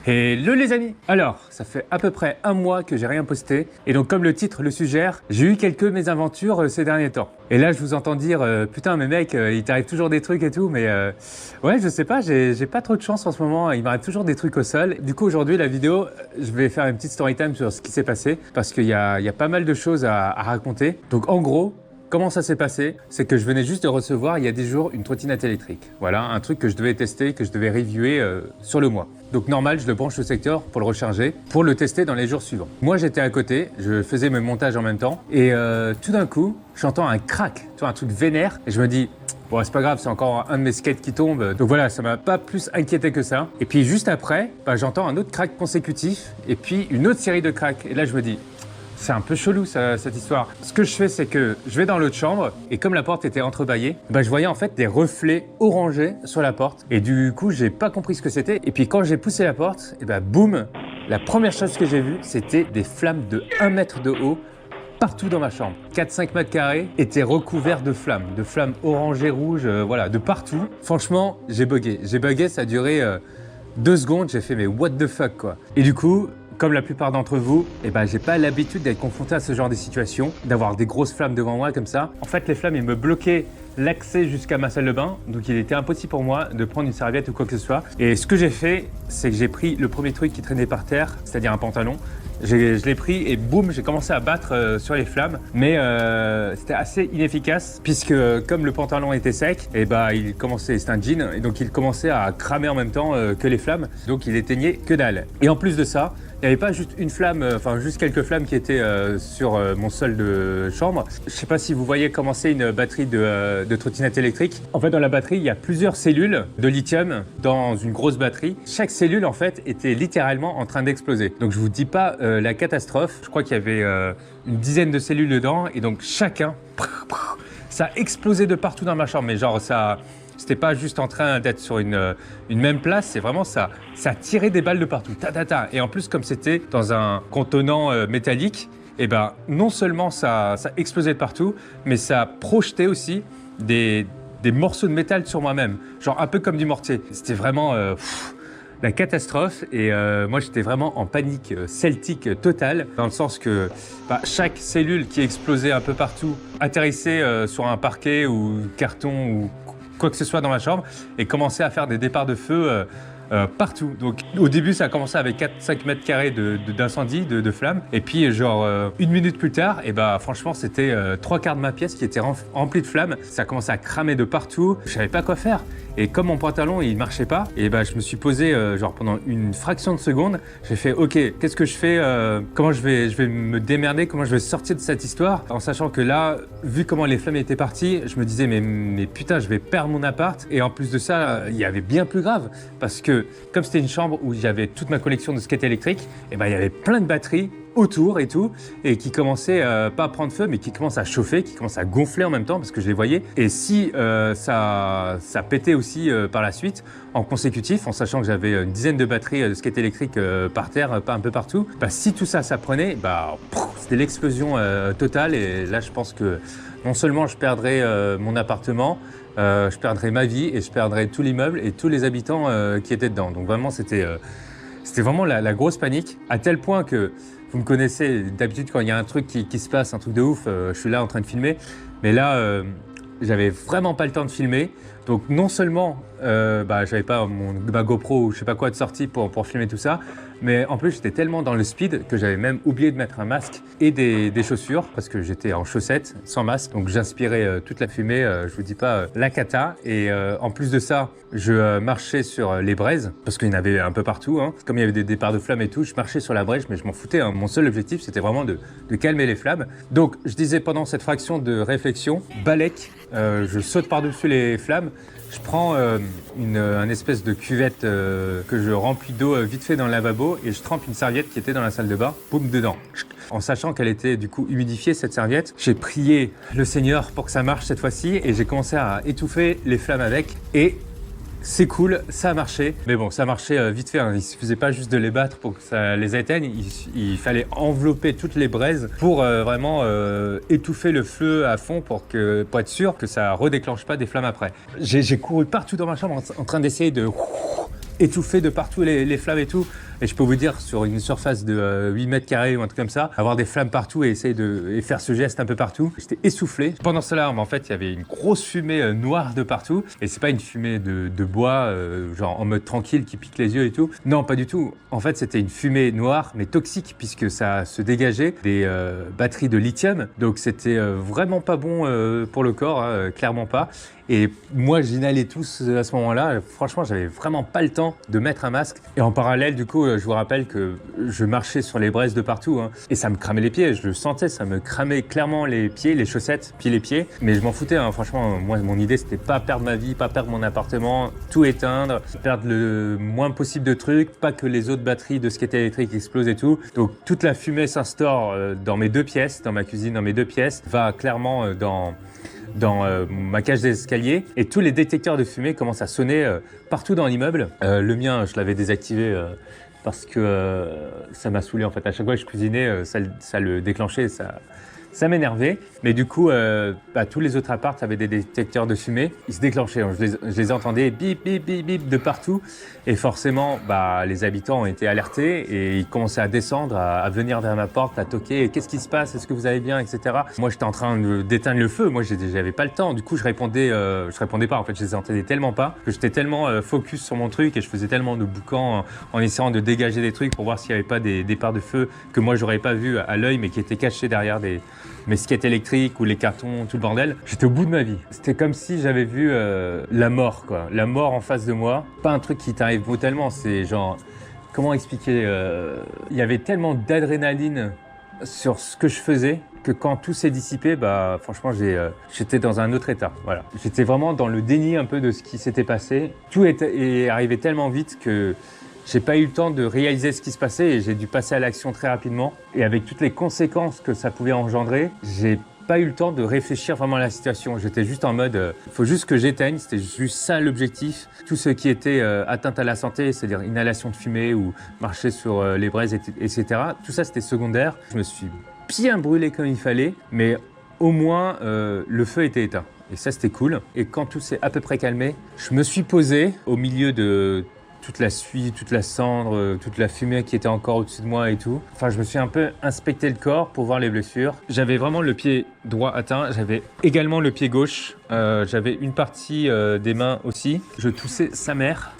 Hello les amis! Alors, ça fait à peu près un mois que j'ai rien posté et donc comme le titre le suggère, j'ai eu quelques mésaventures ces derniers temps. Et là je vous entends dire putain mais mec, il t'arrive toujours des trucs et tout, mais ouais je sais pas, j'ai pas trop de chance en ce moment, il m'arrive toujours des trucs au sol. Du coup aujourd'hui la vidéo, je vais faire une petite story time sur ce qui s'est passé parce qu'il y a pas mal de choses à raconter. Donc en gros, comment ça s'est passé? C'est que je venais juste de recevoir il y a 10 jours une trottinette électrique. Voilà, un truc que je devais tester, que je devais reviewer sur le mois. Donc normal, je le branche au secteur pour le recharger, pour le tester dans les jours suivants. Moi j'étais à côté, je faisais mes montages en même temps et tout d'un coup, j'entends un crack, tu vois, un truc vénère et je me dis bon c'est pas grave, c'est encore un de mes skates qui tombe. Donc voilà, ça m'a pas plus inquiété que ça. Et puis juste après, j'entends un autre crack consécutif et puis une autre série de cracks. Et là je me dis c'est un peu chelou cette histoire. Ce que je fais, c'est que je vais dans l'autre chambre et comme la porte était entrebâillée, je voyais en fait des reflets orangés sur la porte. Et du coup, j'ai pas compris ce que c'était. Et puis quand j'ai poussé la porte, et boum, la première chose que j'ai vue, c'était des flammes de 1 mètre de haut partout dans ma chambre. 4-5 mètres carrés étaient recouverts de flammes orangées, rouges, voilà, de partout. Franchement, j'ai bugué. Ça a duré 2 secondes, j'ai fait mais what the fuck quoi. Et du coup, comme la plupart d'entre vous, j'ai pas l'habitude d'être confronté à ce genre de situation, d'avoir des grosses flammes devant moi comme ça. En fait, les flammes, ils me bloquaient l'accès jusqu'à ma salle de bain, donc il était impossible pour moi de prendre une serviette ou quoi que ce soit. Et ce que j'ai fait, c'est que j'ai pris le premier truc qui traînait par terre, c'est-à-dire un pantalon. Je l'ai pris et boum, j'ai commencé à battre sur les flammes. Mais c'était assez inefficace puisque comme le pantalon était sec, c'était un jean, et donc il commençait à cramer en même temps que les flammes. Donc il éteignait que dalle. Et en plus de ça, il n'y avait pas juste une flamme, juste quelques flammes qui étaient sur mon sol de chambre. Je ne sais pas si vous voyez comment c'est une batterie de trottinette électrique. En fait, dans la batterie, il y a plusieurs cellules de lithium dans une grosse batterie. Chaque cellule, en fait, était littéralement en train d'exploser. Donc, je vous dis pas la catastrophe. Je crois qu'il y avait une dizaine de cellules dedans et donc chacun, ça a explosé de partout dans ma chambre. Mais genre, ça... C'était pas juste en train d'être sur une même place, c'est vraiment ça tirait des balles de partout, Et en plus, comme c'était dans un contenant métallique, non seulement ça explosait de partout, mais ça projetait aussi des morceaux de métal sur moi-même, genre un peu comme du mortier. C'était vraiment la catastrophe et moi j'étais vraiment en panique celtique totale, dans le sens que chaque cellule qui explosait un peu partout atterrissait sur un parquet ou carton ou quoi que ce soit dans ma chambre et commençait à faire des départs de feu partout. Donc au début ça a commencé avec 4-5 mètres carrés d'incendie, de flammes, et puis genre 1 minute plus tard, franchement c'était 3/4 de ma pièce qui était remplie de flammes. Ça a commencé à cramer de partout, je savais pas quoi faire. Et comme mon pantalon il marchait pas, je me suis posé genre pendant une fraction de seconde, j'ai fait ok, qu'est-ce que je fais, comment je vais me démerder, comment je vais sortir de cette histoire, en sachant que là, vu comment les flammes étaient parties, je me disais mais putain, je vais perdre mon appart. Et en plus de ça, il y avait bien plus grave, parce que comme c'était une chambre où j'avais toute ma collection de skates électriques, il y avait plein de batteries autour et tout, et qui commençaient pas à prendre feu, mais qui commencent à chauffer, qui commencent à gonfler en même temps, parce que je les voyais. Et si ça pétait aussi par la suite, en consécutif, en sachant que j'avais une dizaine de batteries de skate électriques par terre, un peu partout, si tout ça prenait, c'était l'explosion totale. Et là, je pense que non seulement je perdrais mon appartement, je perdrais ma vie et je perdrais tout l'immeuble et tous les habitants qui étaient dedans. Donc vraiment, c'était vraiment la grosse panique, à tel point que vous me connaissez, d'habitude quand il y a un truc qui se passe, un truc de ouf, je suis là en train de filmer. Mais là, j'avais vraiment pas le temps de filmer. Donc non seulement j'avais pas ma GoPro ou je sais pas quoi de sortie pour filmer tout ça, mais en plus j'étais tellement dans le speed que j'avais même oublié de mettre un masque et des chaussures, parce que j'étais en chaussettes sans masque, donc j'inspirais toute la fumée, je vous dis pas la cata. Et en plus de ça, je marchais sur les braises, parce qu'il y en avait un peu partout, hein. Comme il y avait des départs de flammes et tout, je marchais sur la brèche, mais je m'en foutais, hein. Mon seul objectif c'était vraiment de calmer les flammes. Donc je disais pendant cette fraction de réflexion, balèque, je saute par-dessus les flammes. Je prends un espèce de cuvette que je remplis d'eau vite fait dans le lavabo et je trempe une serviette qui était dans la salle de bain, boum, dedans. En sachant qu'elle était du coup humidifiée, cette serviette, j'ai prié le Seigneur pour que ça marche cette fois-ci et j'ai commencé à étouffer les flammes avec. Et c'est cool, ça a marché. Mais bon, ça a marché vite fait, hein. Il ne suffisait pas juste de les battre pour que ça les éteigne. Il fallait envelopper toutes les braises pour vraiment étouffer le feu à fond pour être sûr que ça ne redéclenche pas des flammes après. J'ai couru partout dans ma chambre en train d'essayer de étouffer de partout les flammes et tout. Et je peux vous dire, sur une surface de 8 mètres carrés ou un truc comme ça, avoir des flammes partout et essayer et faire ce geste un peu partout, j'étais essoufflé. Pendant cela, en fait, il y avait une grosse fumée noire de partout. Et c'est pas une fumée de bois, genre en mode tranquille qui pique les yeux et tout. Non, pas du tout. En fait, c'était une fumée noire, mais toxique, puisque ça se dégageait des batteries de lithium. Donc c'était vraiment pas bon pour le corps, hein, clairement pas. Et moi, j'inhalais tous à ce moment-là. Franchement, j'avais vraiment pas le temps de mettre un masque. Et en parallèle, du coup, je vous rappelle que je marchais sur les braises de partout, hein, et ça me cramait les pieds. Je le sentais, ça me cramait clairement les pieds, les chaussettes, puis les pieds. Mais je m'en foutais, hein. Franchement, moi, mon idée, c'était pas perdre ma vie, pas perdre mon appartement, tout éteindre, perdre le moins possible de trucs, pas que les autres batteries de skate électrique explosent et tout. Donc, toute la fumée s'instaure dans mes 2 pièces, dans ma cuisine, dans mes 2 pièces, va clairement dans ma cage d'escalier, et tous les détecteurs de fumée commencent à sonner partout dans l'immeuble. Le mien, je l'avais désactivé parce que ça m'a saoulé en fait. À chaque fois que je cuisinais, ça le déclenchait, ça m'énervait. Mais du coup, tous les autres apparts avaient des détecteurs de fumée. Ils se déclenchaient, je les entendais bip, bip, bip, bip de partout. Et forcément, les habitants ont été alertés et ils commençaient à descendre, à venir vers ma porte, à toquer. Qu'est-ce qui se passe? Est-ce que vous allez bien, etc. Moi, j'étais en train d'éteindre le feu. Moi, j'avais pas le temps. Du coup, je répondais pas. En fait, je les entendais tellement pas que j'étais tellement focus sur mon truc et je faisais tellement de boucans en essayant de dégager des trucs pour voir s'il n'y avait pas des départs de feu que moi, j'aurais pas vu à l'œil, mais qui étaient cachés derrière mes skates électriques ou les cartons, tout le bordel. J'étais au bout de ma vie. C'était comme si j'avais vu la mort, quoi. La mort en face de moi. Pas un truc qui t'arrive brutalement, c'est genre... Comment expliquer il y avait tellement d'adrénaline sur ce que je faisais que quand tout s'est dissipé, franchement, j'étais dans un autre état. Voilà. J'étais vraiment dans le déni un peu de ce qui s'était passé. Tout est arrivé tellement vite que j'ai pas eu le temps de réaliser ce qui se passait et j'ai dû passer à l'action très rapidement. Et avec toutes les conséquences que ça pouvait engendrer, j'ai pas eu le temps de réfléchir vraiment à la situation. J'étais juste en mode, faut juste que j'éteigne, c'était juste ça l'objectif. Tout ce qui était atteinte à la santé, c'est-à-dire inhalation de fumée ou marcher sur les braises, etc. Tout ça, c'était secondaire. Je me suis bien brûlé comme il fallait, mais au moins, le feu était éteint. Et ça, c'était cool. Et quand tout s'est à peu près calmé, je me suis posé au milieu de toute la suie, toute la cendre, toute la fumée qui était encore au-dessus de moi et tout. Enfin, je me suis un peu inspecté le corps pour voir les blessures. J'avais vraiment le pied droit atteint, j'avais également le pied gauche, j'avais une partie des mains aussi. Je toussais sa mère,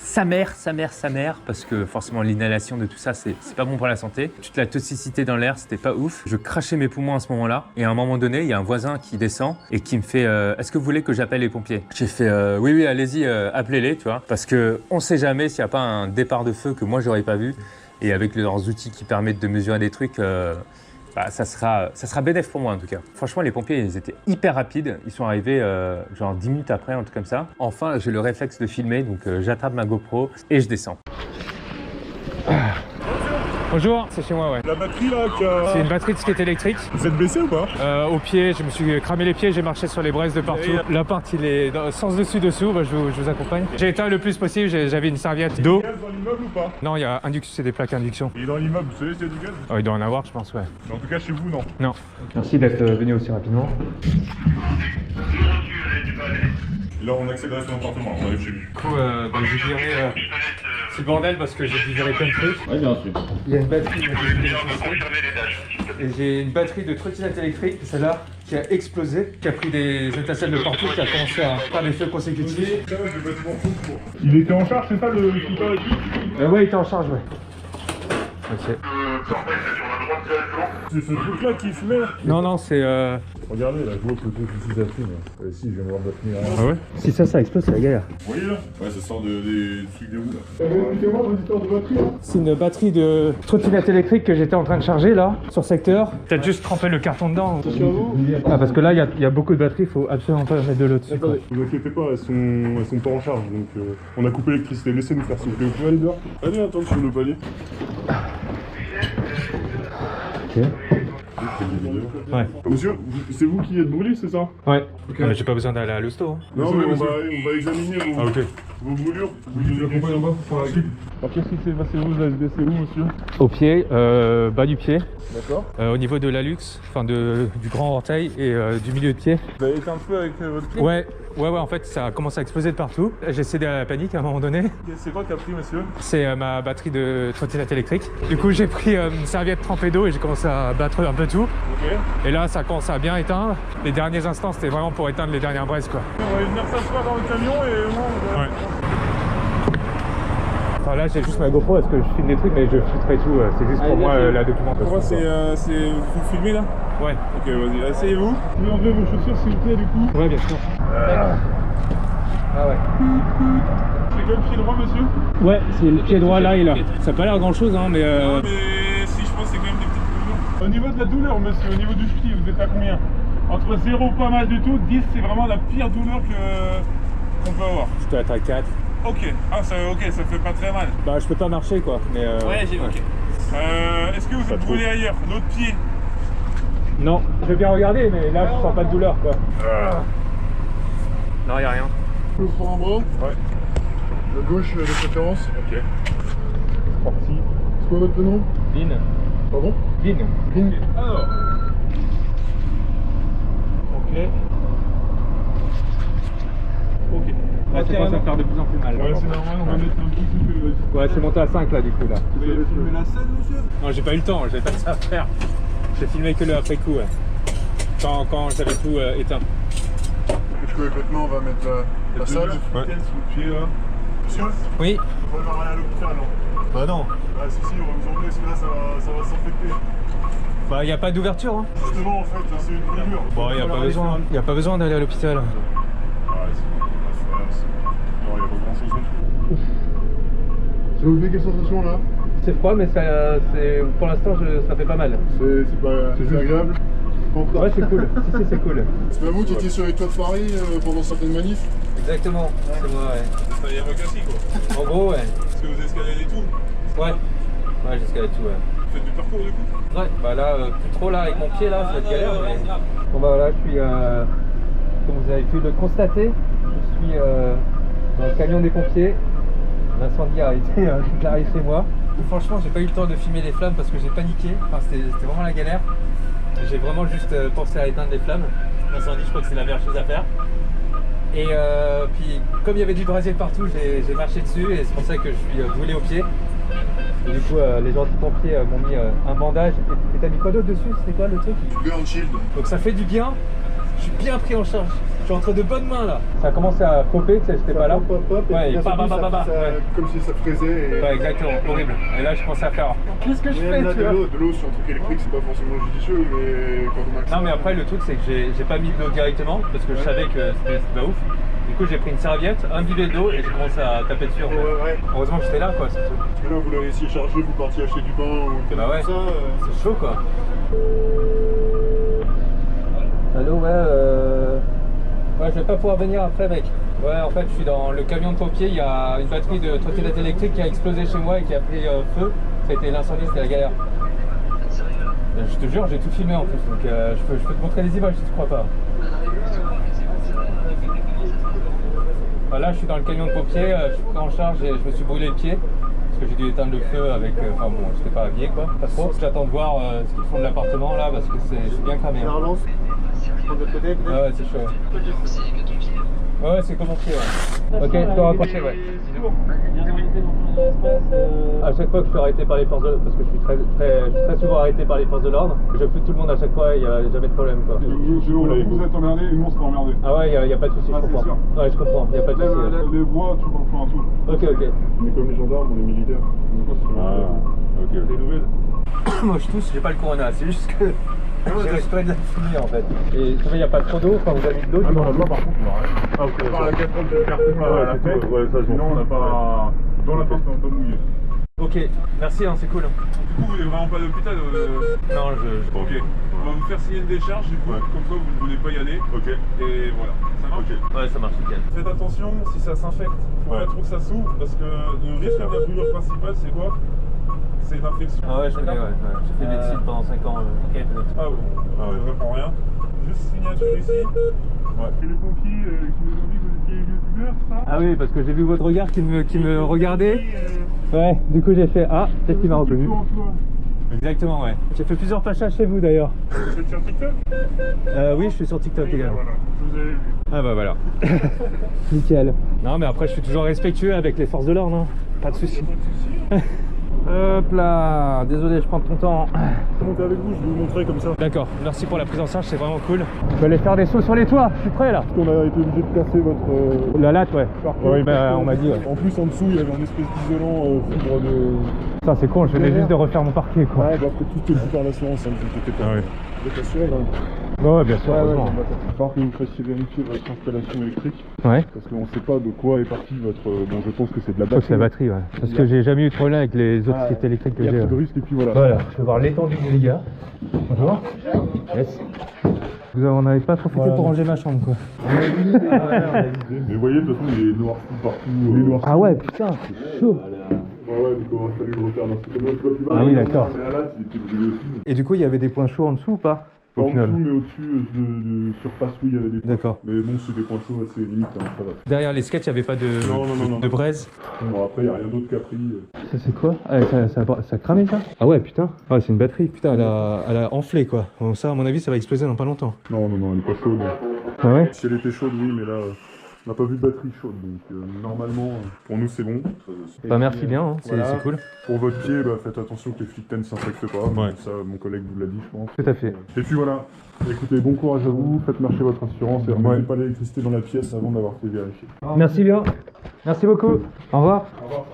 parce que forcément l'inhalation de tout ça, c'est pas bon pour la santé. Toute la toxicité dans l'air, c'était pas ouf. Je crachais mes poumons à ce moment-là, et à un moment donné, il y a un voisin qui descend et qui me fait est-ce que vous voulez que j'appelle les pompiers? J'ai fait oui, allez-y, appelez-les, tu vois, parce que on sait jamais s'il y a pas un départ de feu que moi j'aurais pas vu, et avec leurs outils qui permettent de mesurer des trucs, ça sera bénéf pour moi en tout cas. Franchement, les pompiers, ils étaient hyper rapides, ils sont arrivés genre 10 minutes après, un truc comme ça. Enfin, j'ai le réflexe de filmer, donc j'attrape ma GoPro et je descends. Bonjour, c'est chez moi, ouais. La batterie là C'est une batterie de skate électrique. Vous êtes blessé ou pas? Au pied, je me suis cramé les pieds, j'ai marché sur les braises de partout. L'appart, il est dans sens dessus-dessous, je vous accompagne. J'ai éteint le plus possible, j'avais une serviette d'eau. Il y a du gaz dans l'immeuble ou pas? Non, il y a induction, c'est des plaques induction. Et dans l'immeuble, vous savez s'il y a du gaz? Oh, il doit en avoir, je pense, ouais. En tout cas, chez vous, non. Non. Merci d'être venu aussi rapidement. Là, on accéderait à son appartement, on arrive chez lui. Du coup, j'ai viré c'est le bordel parce que j'ai dû virer plein de trucs. Ouais, bien sûr. Il y a une batterie, et j'ai une batterie de trottinette électrique, celle-là, qui a explosé, qui a pris des étincelles de partout, qui a commencé à faire des feux consécutifs. Il était en charge, c'est ça le scooter et tout? Ouais, il était en charge, ouais. Ok. C'est ce truc-là qui fumait là? Non, c'est Regardez là, je vois que le truc fume. Si, je viens de voir batterie. Ah ouais? Si ça explose, c'est la galère. Vous voyez là? Ouais, ça sort des trucs des roues là. Expliquez-moi l'auditeur de batterie là. C'est une batterie de trottinette électrique que j'étais en train de charger là, sur secteur. Peut-être juste tremper le carton dedans. Attention à vous. Ah, parce que là, il y a beaucoup de batteries, il faut absolument pas mettre de l'eau dessus. Ne vous inquiétez pas, elles sont pas en charge, donc on a coupé l'électricité. Laissez-nous faire s'il vous plaît. Vous pouvez aller dehors? Allez, attendre sur le palier. Ok. Ouais. Monsieur, c'est vous qui êtes brûlé, c'est ça? Ouais. Okay. Mais j'ai pas besoin d'aller à l'hosto. Hein. Non, mais on va examiner vos... Ah, ok. Vos brûlures, vous nous accompagnez en bas pour la grippe. Alors qu'est-ce qui s'est passé vous? Vous avez blessé où, monsieur? Au pied, bas du pied, D'accord. au niveau de l'hallux, enfin du grand orteil et du milieu de pied. Vous avez éteint le feu avec votre pied? Ouais, en fait ça a commencé à exploser de partout. J'ai cédé à la panique à un moment donné. C'est quoi qu'a pris, monsieur? C'est ma batterie de trottinette électrique. Du coup j'ai pris une serviette trempée d'eau et j'ai commencé à battre un peu tout. Ok. Et là ça commence à bien éteindre. Les derniers instants c'était vraiment pour éteindre les dernières braises quoi. On va venir s'asseoir dans le camion et moi Ouais. Enfin là j'ai juste ma GoPro parce que je filme des trucs mais je filtrerai tout, c'est juste pour moi la documentation. Pourquoi c'est vous filmez là? Ouais. Ok, vas-y, asseyez-vous. Vous pouvez enlever vos chaussures s'il vous plaît du coup? Ouais bien sûr. Ah ouais. C'est que le pied droit, monsieur? Ouais, c'est le pied droit là et là. Ça a pas l'air grand chose hein mais Mais si, je pense que c'est quand même des petites brûlures. Au niveau de la douleur, monsieur, au niveau du ski, vous êtes à combien? Entre 0 pas mal du tout, 10 c'est vraiment la pire douleur qu'on peut avoir. je dois être à 4. Ok, ok, ça fait pas très mal. Bah je peux pas marcher quoi mais Ouais, j'ai ok. Est-ce que vous êtes brûlé ailleurs? L'autre pied? Non, je vais bien regarder mais là je sens pas de douleur quoi. Non y a rien. Je vous prends un bras? Ouais. Le gauche de préférence? Ok. C'est parti. C'est quoi votre prénom? Vin. Pardon? Vin. Vin. Alors. Ok. Ok. Là ça commence à faire de plus en plus mal. Ouais, c'est normal, on va mettre un petit peu. Ouais, c'est monté à 5 là du coup là. Vous avez filmé la scène, monsieur? Non, j'ai pas eu le temps, j'avais pas que ça à faire. J'ai filmé que le après coup, ouais. Quand j'avais tout éteint. Qu'est-ce que complètement on va mettre la salle? Ouais. Sous le pied là. Monsieur? Oui. On va aller à l'hôpital non? Bah non. Ah si, on va vous emmener parce que là ça va s'infecter. Bah y a pas d'ouverture hein. Justement en fait, c'est une brûlure. Bon y a pas besoin d'aller à l'hôpital. Ah si, on va faire. Non, y a pas grand chose non plus. Ça vous fait quelle sensation là? C'est froid mais pour l'instant ça fait pas mal. C'est pas agréable? Ouais c'est cool, si c'est cool. C'est pas vous qui étiez sur les toits de Paris pendant certaines manifs? Exactement, c'est moi ouais. C'est un Yamakasi quoi. En gros ouais. Est-ce que vous escaladez tout? Ouais. Ouais j'escalade tout ouais. Vous faites du parcours du coup? Ouais, bah là, plus trop là avec mon pied là, ça va être galère. Mais... Bon bah voilà, je suis, comme vous avez pu le constater, je suis dans le camion des pompiers. L'incendie a été déclaré chez moi. Franchement, j'ai pas eu le temps de filmer les flammes parce que j'ai paniqué. Enfin, c'était vraiment la galère. J'ai vraiment juste pensé à éteindre les flammes. L'incendie, je crois que c'est la meilleure chose à faire. Et puis, comme il y avait du brasier partout, j'ai marché dessus et c'est pour ça que je suis brûlé au pied. Et du coup, les gentils pompiers m'ont mis un bandage. Et t'as mis quoi d'autre dessus? C'était quoi le truc? Du burn shield. Donc ça fait du bien. Je suis bien pris en charge. Je suis entre de bonnes mains là. Ça a commencé à popper, tu sais, j'étais pas là. Ouais, et comme si ça fraisait. Et... Ouais, exactement, horrible. Et là, je pensais à faire. Qu'est-ce que je fais, là, tu vois? de l'eau sur un truc électrique, c'est pas forcément judicieux, mais quand on a. Non, mais après, le truc, c'est que j'ai pas mis de l'eau directement parce que je savais que c'était pas ouf. Du coup, j'ai pris une serviette, un billet d'eau et j'ai commencé à taper dessus. En fait. Ouais. Heureusement que j'étais là, quoi. Parce que là, vous l'avez essayé chargé, vous partiez acheter du pain ou quelque bah ouais. chose comme ça. C'est chaud, quoi. Allô, ouais, je vais pas pouvoir venir après, mec. Ouais, en fait, je suis dans le camion de pompiers. Il y a une batterie de trottinette électrique qui a explosé chez moi et qui a pris feu. Ça a été l'incendie, c'était la galère. Je te jure, j'ai tout filmé en plus, donc je peux te montrer les images si tu crois pas. Là, je suis dans le camion de pompiers, je suis pris en charge et je me suis brûlé le pied. Parce que j'ai dû éteindre le feu avec... Enfin bon, j'étais pas habillé quoi, pas trop. J'attends de voir ce qu'ils font de l'appartement là parce que c'est bien cramé. Hein. De l'autre côté, peut-être. Ouais, c'est chaud. Ouais, c'est comme mon pied, ouais. Ok, je dois raccrocher, ouais. À chaque fois que je suis arrêté par les forces de l'ordre, parce que je suis très souvent arrêté par les forces de l'ordre, je fous tout le monde à chaque fois, il n'y a jamais de problème quoi. Vous êtes emmerdé et nous on se fait emmerder. Ah ouais, il n'y a pas de soucis, je comprends. Sûr. Ouais, je comprends, il n'y a pas de soucis. Les voix, tu comprends un tout. Ok. On est comme les gendarmes, on est militaires. Ok. Des nouvelles? Moi je tousse, j'ai pas le corona, c'est juste que j'ai respiré de la fumée en fait. Et il n'y a pas trop d'eau, enfin vous avez de l'eau? Ah non, là par contre on a rien. Ah ok. Par la casserole de carton là, à la fête. Ouais, ça sinon on n'a pas... Dans la porte on n'a pas mouillé. Ok, merci, hein, c'est cool. Du coup vous n'êtes vraiment pas à l'hôpital Non, Ok. On va vous faire signer une décharge du coup, comme quoi vous ne voulez pas y aller. Ok. Et voilà. Ça marche. Ouais, ça marche nickel. Faites attention si ça s'infecte. Faut pas trop que ça s'ouvre parce que le risque de la brûlure principale c'est quoi? C'est une infection. Ah ouais, je connais, ouais. J'ai fait médecine pendant 5 ans. Ok, ah bon, je ne réponds rien. Juste signature ici. Ouais. Et les pompiers qui nous ont dit que vous étiez youtubeurs, ça. Ah oui, parce que j'ai vu votre regard qui me regardait. Ouais, du coup j'ai fait ah, peut-être qu'il m'a reconnu. Exactement, ouais. J'ai fait plusieurs pachas chez vous d'ailleurs. Vous êtes sur TikTok? Oui, je suis sur TikTok également. Voilà, je vous avais vu. Ah bah voilà. Nickel. Non mais après je suis toujours respectueux avec les forces de l'ordre, hein. Pas de soucis. Pas de soucis. Hop là, désolé, je prends ton temps. Montez avec vous, je vais vous montrer comme ça. D'accord, merci pour la prise en charge, c'est vraiment cool. Je vais aller faire des sauts sur les toits, je suis prêt là. On a été obligé de casser votre... La latte, ouais. parcours. Oui, bah on m'a dit. Ouais. En plus, en dessous, il y avait un espèce d'isolant fibre de... Ça c'est con, je venais juste de refaire mon parquet quoi. Ouais, bah après tout est vu par l'assurance, hein, ne vous inquiétez pas. Ah oui. Vous êtes assuré quand même. Ouais, bien sûr, heureusement. Il va falloir que vous fassiez vérifier votre installation électrique. Ouais. Parce qu'on ne sait pas de quoi est partie votre... Bon, je pense que c'est de la Je crois que c'est batterie. la batterie, ouais. Parce que j'ai jamais eu de problème avec les autres sites électriques que Il y a j'ai. plus de risque et puis voilà. Voilà, je vais voir l'étendue des dégâts. Bonjour. Yes. Vous en avez pas profité pour ranger ma chambre quoi. Mais vous voyez, de toute façon, il est noir partout. Ah ouais, putain, c'est chaud. Ouais, du coup, on a fallu le refaire dans ce cas. Ah oui, d'accord. Mais là, il était brûlé aussi. Et du coup, il y avait des points chauds en dessous ou pas? Pas en dessous, mais au-dessus de surface, oui, il y avait des points. D'accord. Mais bon, c'est des points chauds assez limites, hein, ça va. Derrière les sketchs, il n'y avait pas de, Non. de braise. Bon, après, il n'y a rien d'autre qu'a pris. Ça c'est quoi? Ah, ça a cramé ça? Ah ouais, putain. Ah, c'est une batterie. Putain, elle a enflé quoi. Bon, ça, à mon avis, ça va exploser dans pas longtemps. Non, elle n'est pas chaude. Ah ouais? Si elle était chaude, oui, mais là, on n'a pas vu de batterie chaude. Donc, normalement, pour nous, c'est bon. Bah, merci bien, hein. Voilà. C'est cool. Pour votre pied, bah, faites attention que les flics ne s'infectent pas. Ouais. Ça, mon collègue vous l'a dit, je pense. Tout à fait. Et puis voilà. Écoutez, bon courage à vous. Faites marcher votre assurance et remettez pas l'électricité dans la pièce avant d'avoir fait vérifier. Merci bien. Merci beaucoup. Au revoir. Au revoir.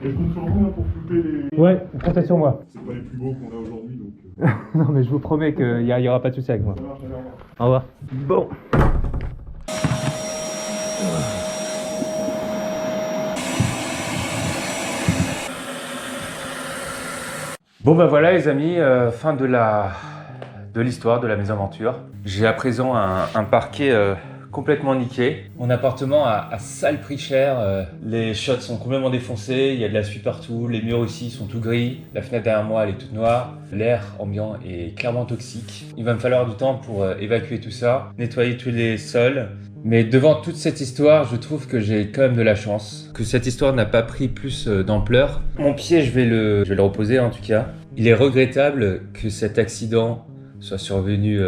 Et je compte sur vous hein, pour flipper les... Ouais, comptez sur moi. C'est pas les plus beaux qu'on a aujourd'hui, donc... Non, mais je vous promets qu'il n'y aura pas de souci avec moi. Ça marche, allez, au revoir. Au revoir. Bon. Bon bah voilà les amis, fin de l'histoire de la mésaventure. J'ai à présent un parquet complètement niqué. Mon appartement a sale prix cher, les shots sont complètement défoncés, il y a de la suie partout, les murs aussi sont tout gris, la fenêtre derrière moi elle est toute noire, l'air ambiant est clairement toxique. Il va me falloir du temps pour évacuer tout ça, nettoyer tous les sols. Mais devant toute cette histoire, je trouve que j'ai quand même de la chance, que cette histoire n'a pas pris plus d'ampleur. Mon pied, je vais le reposer en tout cas. Il est regrettable que cet accident soit survenu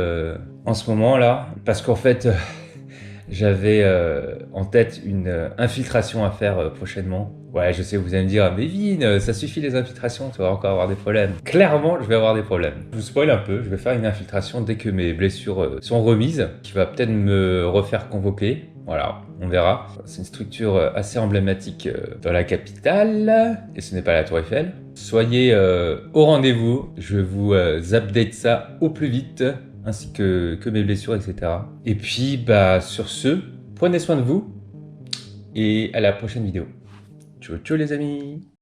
en ce moment-là, parce qu'en fait, j'avais en tête une infiltration à faire prochainement. Ouais, je sais, vous allez me dire, mais Vin, ça suffit les infiltrations, tu vas encore avoir des problèmes. Clairement, je vais avoir des problèmes. Je vous spoil un peu, je vais faire une infiltration dès que mes blessures sont remises, qui va peut-être me refaire convoquer. Voilà, on verra. C'est une structure assez emblématique dans la capitale, et ce n'est pas la Tour Eiffel. Soyez au rendez-vous, je vous update ça au plus vite, ainsi que mes blessures, etc. Et puis, bah, sur ce, prenez soin de vous, et à la prochaine vidéo. Ciao, ciao les amis!